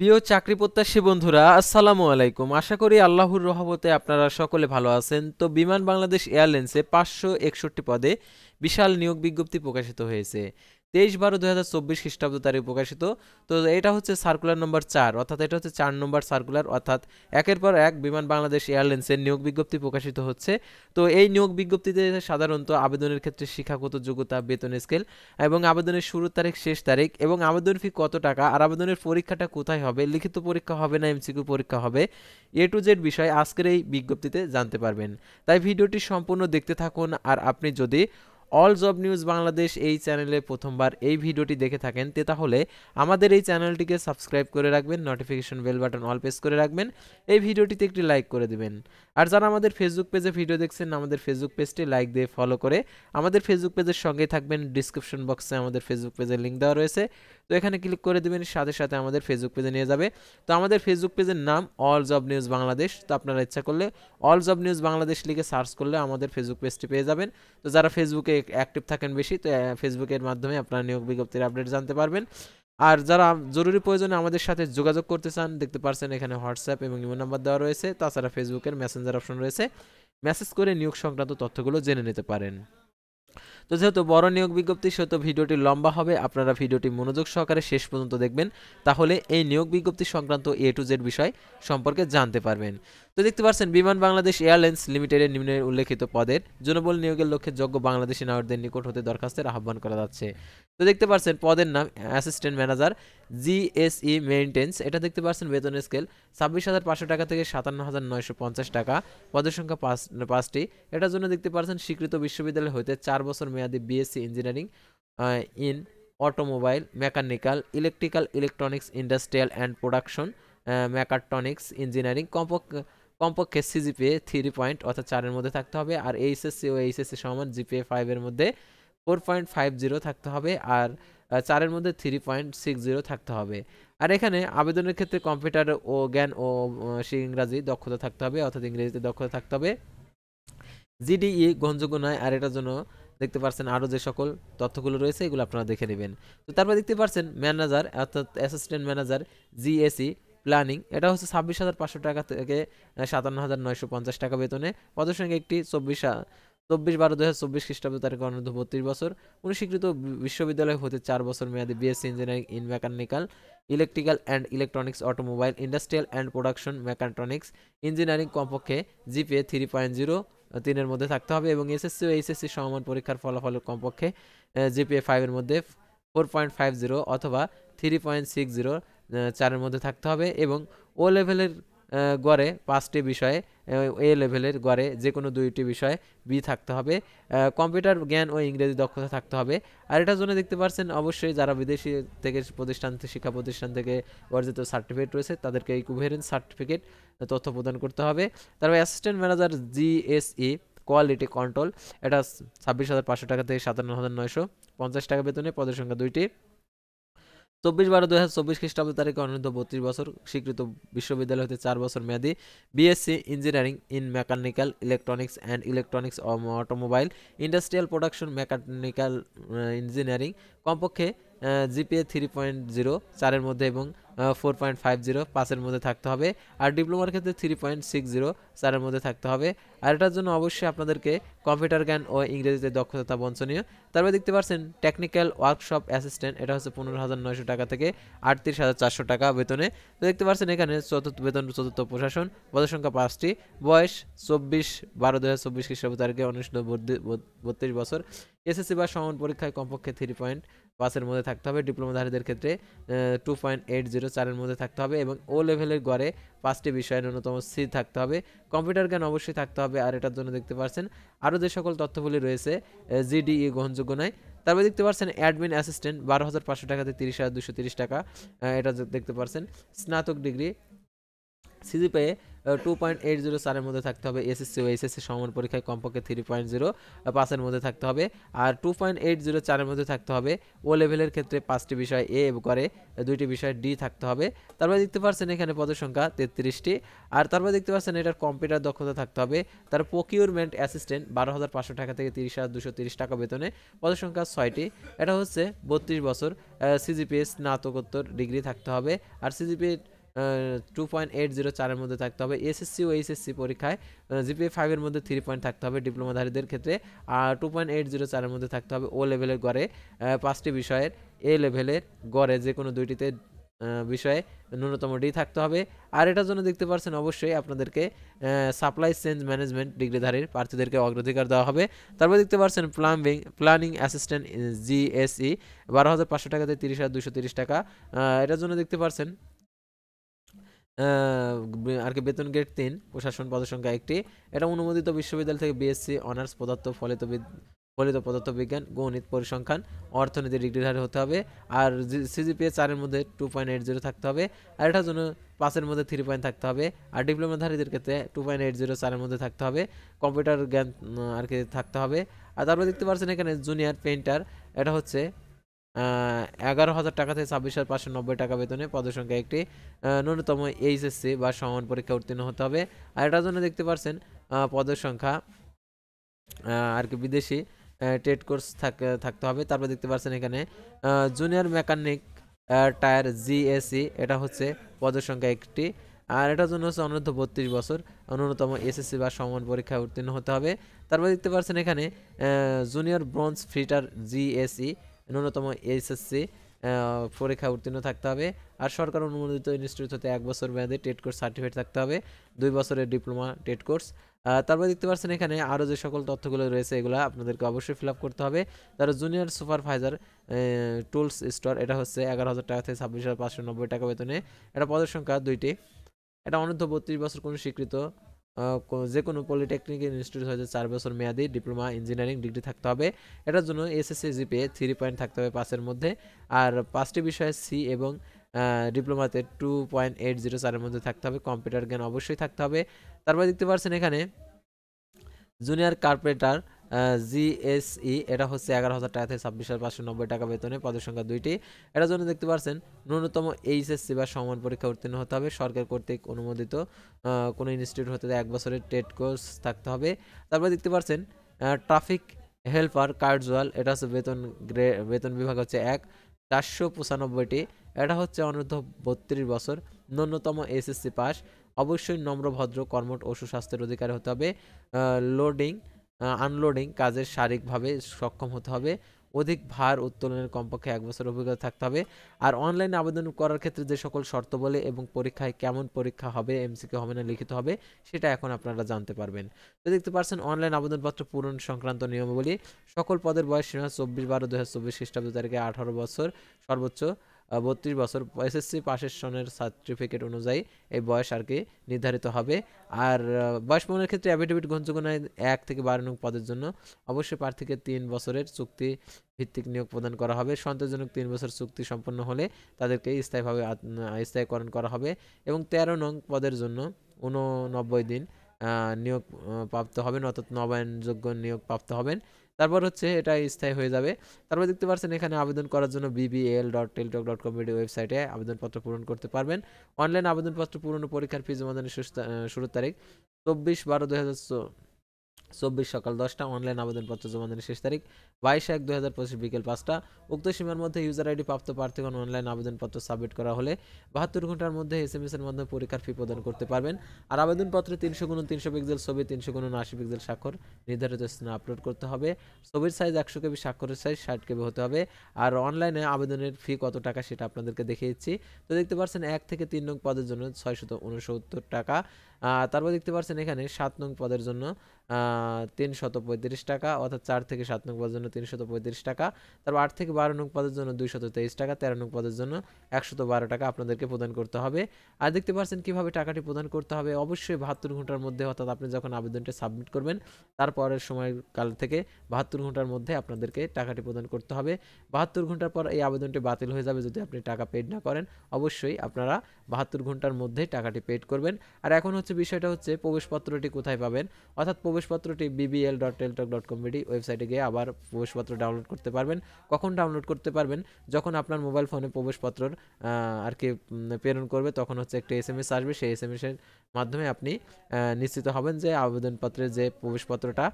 প্রিয় চাকরি প্রত্যাশী বন্ধুরা, আসসালামু আলাইকুম। আশা করি আল্লাহর রহমতে আপনারা সকলে ভালো আছেন। তো বিমান বাংলাদেশ এয়ারলাইন্সে 561 পদে বিশাল নিয়োগ বিজ্ঞপ্তি প্রকাশিত হয়েছে। 23/12/2024 খ্রিস্টাব্দ তারিখ প্রকাশিত। তো এটা হচ্ছে সার্কুলার নম্বর 4, অর্থাৎ এটা হচ্ছে 4 নম্বর সার্কুলার, অর্থাৎ একের পর এক বিমান বাংলাদেশ এয়ারলাইন্সের নিয়োগ বিজ্ঞপ্তি প্রকাশিত হচ্ছে। তো এই নিয়োগ বিজ্ঞপ্তিতে সাধারণত আবেদনের ক্ষেত্রে শিক্ষাগত যোগ্যতা, বেতন স্কেল এবং আবেদনের শুরুর তারিখ, শেষ তারিখ এবং আবেদন ফি কত টাকা আর আবেদনের পরীক্ষাটা কোথায় হবে, লিখিত পরীক্ষা হবে না এমসিকিউ পরীক্ষা হবে, এ টু জেড বিষয় আজকের এই বিজ্ঞপ্তিতে জানতে পারবেন। তাই ভিডিওটি সম্পূর্ণ দেখতে থাকুন। আর আপনি যদি অল জব নিউজ বাংলাদেশ এই চ্যানেলে প্রথমবার এই ভিডিওটি দেখে থাকেন তাহলে আমাদের এই চ্যানেলটিকে সাবস্ক্রাইব করে রাখবেন, notification bell button all press করে রাখবেন, এই ভিডিওটিতে একটি লাইক করে দিবেন। আর যারা আমাদের ফেসবুক পেজে ভিডিও দেখছেন, আমাদের ফেসবুক পেজটি লাইক দিয়ে ফলো করে আমাদের ফেসবুক পেজের সঙ্গেই থাকবেন। ডিসক্রিপশন বক্সে আমাদের ফেসবুক পেজের লিঙ্ক দেওয়া রয়েছে, তো এখানে ক্লিক করে দিবেন, সাথে সাথে আমাদের ফেসবুক পেজে নিয়ে যাবে। তো আমাদের ফেসবুক পেজের নাম অল জব নিউজ বাংলাদেশ। তো আপনারা ইচ্ছা করলে অল জব নিউজ বাংলাদেশ লিখে সার্চ করলে আমাদের ফেসবুক পেজটি পেয়ে যাবেন। তো যারা ফেসবুকে অ্যাক্টিভ থাকেন বেশি, তো ফেসবুকের মাধ্যমে আপনারা নিয়োগ বিজ্ঞপ্তির আপডেট জানতে পারবেন। আর যারা জরুরি প্রয়োজনে আমাদের সাথে যোগাযোগ করতে চান, দেখতে পারছেন এখানে হোয়াটসঅ্যাপ এবং ইমো নাম্বার দেওয়া রয়েছে। তাছাড়া ফেসবুকের মেসেঞ্জার অপশন রয়েছে, মেসেজ করে নিয়োগ সংক্রান্ত তথ্যগুলো জেনে নিতে পারেন। তো যেহেতু বড় নিয়োগ বিজ্ঞপ্তি, সেহেতু ভিডিওটি লম্বা হবে, আপনারা ভিডিওটি মনোযোগ সহকারে শেষ পর্যন্ত দেখবেন, তাহলে এই নিয়োগ বিজ্ঞপ্তি সংক্রান্ত এ টু জেড বিষয় সম্পর্কে জানতে পারবেন। তো দেখতে পাচ্ছেন বিমান বাংলাদেশ এয়ারলাইন্স লিমিটেডের নিম্নে উল্লেখিত পদের জনবল নিয়োগের লক্ষ্যে যোগ্য বাংলাদেশি নাগরিকদের নিকট হতে দরখাস্তের আহ্বান করা যাচ্ছে। তো দেখতে পাচ্ছেন পদের নাম অ্যাসিস্ট্যান্ট ম্যানেজার জিএসই মেইনটেন্স। এটা দেখতে পাচ্ছেন বেতন স্কেল 26,500 টাকা থেকে 57,950 টাকা। পদের সংখ্যা পাঁচটি। এটার জন্য দেখতে পাচ্ছেন স্বীকৃত বিশ্ববিদ্যালয় হইতে 4 বছর মেয়াদী BSc engineering in automobile, mechanical, electrical, electronics, industrial and production, mechatronics engineering, কমপক্ষে সিজিপিএ 3 পয়েন্ট অর্থাৎ 4-এর মধ্যে থাকতে হবে। আর এইচএসসি ও এইচএসসি সমান জিপিএ 5-এর মধ্যে 4.50 থাকতে হবে। আর 4-এর মধ্যে 3.60 থাকতে হবে। আর এখানে আবেদনের ক্ষেত্রে কম্পিউটার ও জ্ঞান ও ইংরাজি দক্ষতা থাকতে হবে, অর্থাৎ ইংরেজিতে দক্ষতা থাকতে হবে। জিডিই গ্রহণযোগ্য নয়। আর এটার জন্য দেখতে পাচ্ছেন আরও যে সকল তথ্যগুলো রয়েছে এগুলো আপনারা দেখে নেবেন। তো তারপর দেখতে পাচ্ছেন ম্যানেজার অর্থাৎ অ্যাসিস্ট্যান্ট ম্যানেজার জিএসি প্ল্যানিং। এটা হচ্ছে 26,500 টাকা থেকে 57,950 টাকা বেতনে। পদের সঙ্গে একটি 24/12/2024 খ্রিস্টাব্দ তারিখে অনূর্ধ্ব 32 বছর স্বীকৃত বিশ্ববিদ্যালয় হতে 4 বছর মেয়াদী BSc engineering in mechanical, electrical and electronics, automobile, industrial and production, mechatronics engineering, কমপক্ষে জিপিএ 3.03-এর মধ্যে থাকতে হবে এবং এসএসসি ও এইচএসসি সমমান পরীক্ষার ফলাফলের কমপক্ষে জিপিএ 5-এর মধ্যে 4.50 অথবা 3.60 4-এর মধ্যে থাকতে হবে এবং ও লেভেলের গড়ে 5টি বিষয়ে, এ লেভেলের গড়ে যে কোনো 2টি বিষয়ে বি থাকতে হবে। কম্পিউটার জ্ঞান ও ইংরেজি দক্ষতা থাকতে হবে। আর এটার জন্য দেখতে পাচ্ছেন অবশ্যই যারা বিদেশি থেকে শিক্ষা প্রতিষ্ঠান থেকে অর্জিত সার্টিফিকেট রয়েছে তাদেরকে ইকুইভ্যালেন্স সার্টিফিকেট তথ্য প্রদান করতে হবে। তারপর assistant manager GSE quality control. এটা 26,500 টাকা থেকে 57,950 টাকা বেতনে। পদের সংখ্যা 2টি। 24/12/2024 খ্রিস্টাব্দ তারিখে অনূর্ধ্ব 32 বছর স্বীকৃত বিশ্ববিদ্যালয় হতে 4 বছর মেয়াদী BSc engineering in mechanical, electronics and electronics, automobile, industrial production, mechanical engineering, কমপক্ষে জিপিএ 3.0 4-এর মধ্যে এবং 4.50 5-এর মধ্যে থাকতে হবে। আর ডিপ্লোমার ক্ষেত্রে 3.60 4-এর মধ্যে থাকতে হবে। আর এটার জন্য অবশ্যই আপনাদেরকে কম্পিউটার জ্ঞান ও ইংরেজিতে দক্ষতা বাঞ্ছনীয়। তারপরে দেখতে পাচ্ছেন টেকনিক্যাল ওয়ার্কশপ অ্যাসিস্ট্যান্ট। এটা হচ্ছে 15,900 টাকা থেকে 38,400 টাকা বেতনে। তো দেখতে পাচ্ছেন এখানে চতুর্থ প্রশাসন। পদের সংখ্যা 5টি। বয়স 24/12/2024 খ্রিস্টাব্দ তারিখে অনুষ্ঠিত 32 বছর। এসএসসি বা সমান পরীক্ষায় কমপক্ষে 3.5-এর মধ্যে থাকতে হবে। ডিপ্লোমাধারীদের ক্ষেত্রে 2.80 4-এর মধ্যে থাকতে হবে এবং ও লেভেলের গড়ে 5টি বিষয়ে ন্যূনতম সি থাকতে হবে। কম্পিউটার জ্ঞান অবশ্যই থাকতে হবে। আর এটার জন্য দেখতে পাচ্ছেন আরও যে সকল তথ্যগুলি রয়েছে জিডিই গ্রহণযোগ্য নয়। তারপরে দেখতে পাচ্ছেন অ্যাডমিন অ্যাসিস্ট্যান্ট 12,500 টাকা থেকে 30,230 টাকা। এটা দেখতে পাচ্ছেন স্নাতক ডিগ্রি, সিজিপিএ 2.80 4-এর মধ্যে থাকতে হবে। এসএসসি ও এইচএসসি সমান পরীক্ষায় কমপক্ষে 3.0 5-এর মধ্যে থাকতে হবে। আর 2.80 4-এর মধ্যে থাকতে হবে। ও লেভেলের ক্ষেত্রে 5টি বিষয় এ করে 2টি বিষয় ডি থাকতে হবে। তারপরে দেখতে পাচ্ছেন এখানে পদের সংখ্যা 33টি। আর তারপরে দেখতে পাচ্ছেন এটার কম্পিউটার দক্ষতা থাকতে হবে। তার প্রকিউরমেন্ট অ্যাসিস্ট্যান্ট 12,500 টাকা থেকে 30,230 টাকা বেতনে। পদের সংখ্যা 6টি। এটা হচ্ছে 32 বছর। সিজিপিএ স্নাতকোত্তর ডিগ্রি থাকতে হবে। আর সিজিপিএ 2.804-এর মধ্যে থাকতে হবে। এসএসসি ও এইচএসসি পরীক্ষায় জিপিএ 5-এর মধ্যে 3 পয়েন্ট থাকতে হবে ডিপ্লোমাধারীদের ক্ষেত্রে। আর 2.804-এর মধ্যে থাকতে হবে ও লেভেলের গড়ে 5টি বিষয়ের, এ লেভেলের গড়ে যে কোনো দুইটিতে বিষয়ে ন্যূনতম ডি থাকতে হবে। আর এটার জন্য দেখতে পাচ্ছেন অবশ্যই আপনাদেরকে সাপ্লাই চেইন ম্যানেজমেন্ট ডিগ্রিধারীর প্রার্থীদেরকে অগ্রাধিকার দেওয়া হবে। তারপর দেখতে পাচ্ছেন প্ল্যানিং অ্যাসিস্ট্যান্ট জিএসই 12,500 টাকা থেকে 30,230 টাকা। এটার জন্য দেখতে পাচ্ছেন আর কি বেতন গ্রেড 3, প্রশাসন পদসংখ্যা 1টি। এটা অনুমোদিত বিশ্ববিদ্যালয় থেকে বিএসসি অনার্স পদার্থ ফলিত পদার্থবিজ্ঞান, গণিত, পরিসংখ্যান, অর্থনীতি ডিগ্রিধারী হতে হবে। আর সিজিপিএ 4-এর মধ্যে 2.80 থাকতে হবে। আর এটার জন্য 5-এর মধ্যে 3 পয়েন্ট থাকতে হবে। আর ডিপ্লোমাধারীদের ক্ষেত্রে 2.804-এর মধ্যে থাকতে হবে। কম্পিউটার জ্ঞান আর কি থাকতে হবে। আর তারপরে দেখতে পাচ্ছেন এখানে জুনিয়র পেইন্টার, এটা হচ্ছে 11,000 টাকা থেকে 26,590 টাকা বেতনে, পদসংখ্যা 1টি। ন্যূনতম এইচএসসি বা সমান পরীক্ষা উত্তীর্ণ হতে হবে। আর এটার জন্য দেখতে পাচ্ছেন পদের সংখ্যা আর কি বিদেশি ট্রেড কোর্স থাকতে হবে। তারপর দেখতে পাচ্ছেন এখানে জুনিয়র মেকানিক টায়ার জিএসি, এটা হচ্ছে পদের সংখ্যা 1টি। আর এটার জন্য হচ্ছে অনূর্ধ্ব 32 বছর, ন্যূনতম এসএসসি বা সমান পরীক্ষায় উত্তীর্ণ হতে হবে। তারপর দেখতে পাচ্ছেন এখানে জুনিয়র ব্রোঞ্জ ফিটার জিএসই, ন্যূনতম এইচএসসি পরীক্ষায় উত্তীর্ণ থাকতে হবে। আর সরকার অনুমোদিত ইনস্টিটিউট হতে 1 বছর মেয়াদী টেট কোর্স সার্টিফিকেট থাকতে হবে, 2 বছরের ডিপ্লোমা টেট কোর্স। তারপর দেখতে পাচ্ছেন এখানে আরও যে সকল তথ্যগুলো রয়েছে এগুলো আপনাদেরকে অবশ্যই ফিল আপ করতে হবে। তারা জুনিয়র সুপারভাইজার টুলস স্টোর, এটা হচ্ছে 11,000 টাকা থেকে 26,590 টাকা বেতনে, এটা পদের সংখ্যা 2টি। এটা অনূর্ধ্ব 32 বছর কোনো স্বীকৃত যে কোনো পলিটেকনিক ইনস্টিটিউট হয়েছে 4 বছর মেয়াদী ডিপ্লোমা ইঞ্জিনিয়ারিং ডিগ্রি থাকতে হবে। এটার জন্য এসএসসি জিপিএ 3 পয়েন্ট থাকতে হবে 5-এর মধ্যে। আর 5টি বিষয়ে সি এবং ডিপ্লোমাতে 2.804-এর মধ্যে থাকতে হবে। কম্পিউটার জ্ঞান অবশ্যই থাকতে হবে। তারপর দেখতে পাচ্ছেন এখানে জুনিয়র কার্পেন্টার জিএসই, এটা হচ্ছে 11,000 টাকা থেকে 26,590 টাকা বেতনে, পদের সংখ্যা 2টি। এটার জন্য দেখতে পাচ্ছেন ন্যূনতম এইচএসসি বা সমান পরীক্ষা উত্তীর্ণ হতে হবে। সরকার কর্তৃক অনুমোদিত কোনো ইনস্টিটিউট হতে 1 বছরের টেট কোর্স থাকতে হবে। তারপর দেখতে পাচ্ছেন ট্রাফিক হেল্পার কার্জুয়াল, এটা হচ্ছে বেতন বিভাগ হচ্ছে 495টি। এটা হচ্ছে অনূর্ধ্ব 32 বছর, ন্যূনতম এসএসসি পাস, অবশ্যই নম্র ভদ্র কর্মঠ ও সুস্বাস্থ্যের অধিকারী হতে হবে। লোডিং আনলোডিং কাজের শারীরিকভাবে সক্ষম হতে হবে। অধিক ভার উত্তোলনের কমপক্ষে 1 বছর অভিজ্ঞতা থাকতে হবে। আর অনলাইনে আবেদন করার ক্ষেত্রে যে সকল শর্তাবলী এবং পরীক্ষায় কেমন পরীক্ষা হবে, এমসিকিউ হবে না লিখিত হবে, সেটা এখন আপনারা জানতে পারবেন। তো দেখতে পাচ্ছেন অনলাইন আবেদনপত্র পূরণ সংক্রান্ত নিয়মাবলী। সকল পদের বয়স সীমা 24/12/2024 খ্রিস্টাব্দ তারিখে 18 বছর, সর্বোচ্চ 32 বছর এসএসসি পাশের সনের সার্টিফিকেট অনুযায়ী এই বয়স আর কি নির্ধারিত হবে। আর বয়স প্রমাণের ক্ষেত্রে অ্যাফিডেভিট গ্রহণযোগ্য নয় 1 থেকে 12 নং পদের জন্য। অবশ্যই প্রার্থীকে 3 বছরের চুক্তি ভিত্তিক নিয়োগ প্রদান করা হবে। সন্তোষজনক 3 বছর চুক্তি সম্পন্ন হলে তাদেরকে স্থায়ীকরণ করা হবে। এবং 13 নং পদের জন্য 89 দিন নিয়োগ প্রাপ্ত হবেন, অর্থাৎ নবায়নযোগ্য নিয়োগ প্রাপ্ত হবেন। তারপর হচ্ছে এটা স্থায়ী হয়ে যাবে। তারপর দেখতে পাচ্ছেন এখানে আবেদন করার জন্য bbl.teletalk.com ওয়েবসাইটে আবেদনপত্র পূরণ করতে পারবেন। অনলাইন আবেদনপত্র পূরণ ও পরীক্ষার ফি জমাদানের শুরুর তারিখ 24/12/2024 সকাল 10টা। অনলাইন আবেদনপত্র জমাদানের শেষ তারিখ 22/1/2025 বিকেল 5টা। উক্ত সীমার মধ্যে ইউজার আইডি প্রাপ্ত প্রার্থীগণ অনলাইন আবেদনপত্র সাবমিট করা হলে 72 ঘন্টার মধ্যে এসএমএস এর মাধ্যমে পরীক্ষার ফি প্রদান করতে পারবেন। আর আবেদনপত্রে 300x300 পিক্সেল ছবি, 300x80 পিক্সেল স্বাক্ষর নির্ধারিত স্থানে আপলোড করতে হবে। ছবির সাইজ 100 কেবি, স্বাক্ষরের সাইজ 60 কেবি হতে হবে। আর অনলাইনে আবেদনের ফি কত টাকা সেটা আপনাদেরকে দেখিয়েছি। তো দেখতে পাচ্ছেন 1 থেকে 3 নং পদের জন্য 669 টাকা। তারপর দেখতে পাচ্ছেন এখানে 7 নং পদের জন্য 335 টাকা, অর্থাৎ 4 থেকে 7 নং পদের জন্য 335 টাকা। তারপর 8 থেকে 12 নং পদের জন্য 223 টাকা, 13 নং পদের জন্য 112 টাকা আপনাদেরকে প্রদান করতে হবে। আর দেখতে পাচ্ছেন কিভাবে টাকাটি প্রদান করতে হবে। অবশ্যই 72 ঘন্টার মধ্যে, অর্থাৎ আপনি যখন আবেদনটি সাবমিট করবেন তারপরের সময়কাল থেকে 72 ঘন্টার মধ্যে আপনাদেরকে টাকাটি প্রদান করতে হবে। 72 ঘন্টার পর এই আবেদনটি বাতিল হয়ে যাবে যদি আপনি টাকা পেড না করেন। অবশ্যই আপনারা 72 ঘন্টার মধ্যে টাকাটি পেড করবেন। আর এখন হচ্ছে হচ্ছে বিষয়টা হচ্ছে প্রবেশপত্রটি কোথায় পাবেন, অর্থাৎ প্রবেশপত্রটি bbl.টেলিটক.com.bd ওয়েবসাইটে গিয়ে আবার প্রবেশপত্র ডাউনলোড করতে পারবেন। কখন ডাউনলোড করতে পারবেন, যখন আপনার মোবাইল ফোনে প্রবেশপত্র আর কি প্রেরণ করবে, তখন হচ্ছে একটা এসএমএস আসবে, সেই এসএমএসের মাধ্যমে আপনি নিশ্চিত হবেন যে আবেদনপত্রের যে প্রবেশপত্রটা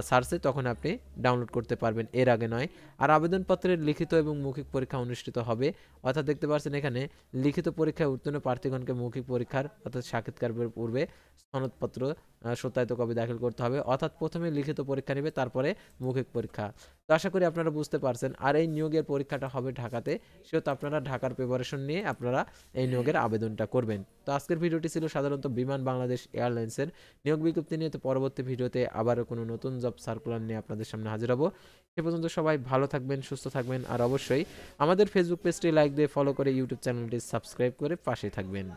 ছাড়ছে, তখন আপনি ডাউনলোড করতে পারবেন, এর আগে নয়। আর আবেদনপত্রের লিখিত এবং মৌখিক পরীক্ষা অনুষ্ঠিত হবে, অর্থাৎ দেখতে পাচ্ছেন এখানে লিখিত পরীক্ষায় উত্তীর্ণ প্রার্থীগণকে মৌখিক পরীক্ষার অর্থাৎ সাক্ষাৎকারের পূর্বে সনদপত্র সত্যায়িত কপি দাখিল করতে হবে, অর্থাৎ প্রথমে লিখিত পরীক্ষা নেবে, তারপরে মৌখিক পরীক্ষা। তো আশা করি আপনারা বুঝতে পারছেন। আর এই নিয়োগের পরীক্ষাটা হবে ঢাকাতে, সেহেতু আপনারা ঢাকার প্রিপারেশন নিয়ে আপনারা এই নিয়োগের আবেদনটা করবেন। তো আজকের ভিডিওটি ছিল সাধারণত বিমান বাংলাদেশ এয়ারলাইন্সের নিয়োগ বিজ্ঞপ্তি নিয়ে। তো পরবর্তী ভিডিওতে আবারও কোনো নতুন জব সার্কুলার নিয়ে আপনাদের সামনে হাজির হব। সে পর্যন্ত সবাই ভালো থাকবেন, সুস্থ থাকবেন, আর অবশ্যই আমাদের ফেসবুক পেজটি লাইক দিয়ে ফলো করে ইউটিউব চ্যানেলটি সাবস্ক্রাইব করে পাশে থাকবেন।